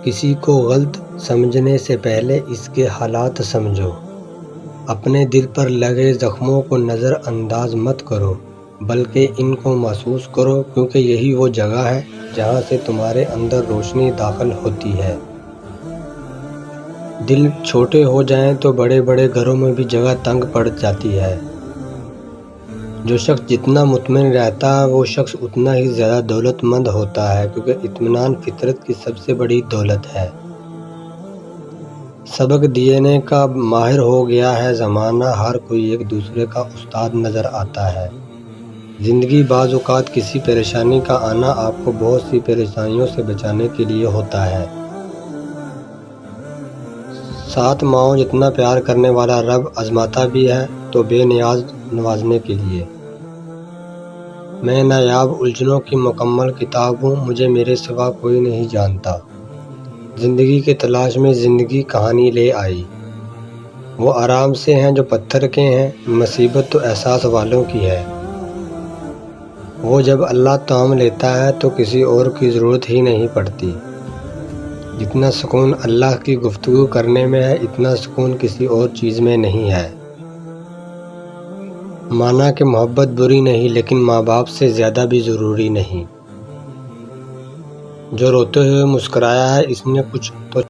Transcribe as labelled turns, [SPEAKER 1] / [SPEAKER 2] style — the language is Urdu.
[SPEAKER 1] کسی کو غلط سمجھنے سے پہلے اس کے حالات سمجھو۔ اپنے دل پر لگے زخموں کو نظر انداز مت کرو، بلکہ ان کو محسوس کرو، کیونکہ یہی وہ جگہ ہے جہاں سے تمہارے اندر روشنی داخل ہوتی ہے۔ دل چھوٹے ہو جائیں تو بڑے بڑے گھروں میں بھی جگہ تنگ پڑ جاتی ہے۔ جو شخص جتنا مطمئن رہتا ہے وہ شخص اتنا ہی زیادہ دولت مند ہوتا ہے، کیونکہ اطمینان فطرت کی سب سے بڑی دولت ہے۔ سبق دینے کا ماہر ہو گیا ہے زمانہ، ہر کوئی ایک دوسرے کا استاد نظر آتا ہے۔ زندگی بعض اوقات کسی پریشانی کا آنا آپ کو بہت سی پریشانیوں سے بچانے کے لیے ہوتا ہے۔ 7 ماہوں جتنا پیار کرنے والا رب آزماتا بھی ہے تو بے نیاز نوازنے کے لیے۔ میں نایاب الجھنوں کی مکمل کتاب ہوں، مجھے میرے سوا کوئی نہیں جانتا۔ زندگی کی تلاش میں زندگی کہانی لے آئی۔ وہ آرام سے ہیں جو پتھر کے ہیں، مصیبت تو احساس والوں کی ہے۔ وہ جب اللہ تام لیتا ہے تو کسی اور کی ضرورت ہی نہیں پڑتی۔ جتنا سکون اللہ کی گفتگو کرنے میں ہے، اتنا سکون کسی اور چیز میں نہیں ہے۔ مانا کہ محبت بری نہیں، لیکن ماں باپ سے زیادہ بھی ضروری نہیں۔ جو روتے ہوئے مسکرایا ہے، اس نے کچھ تو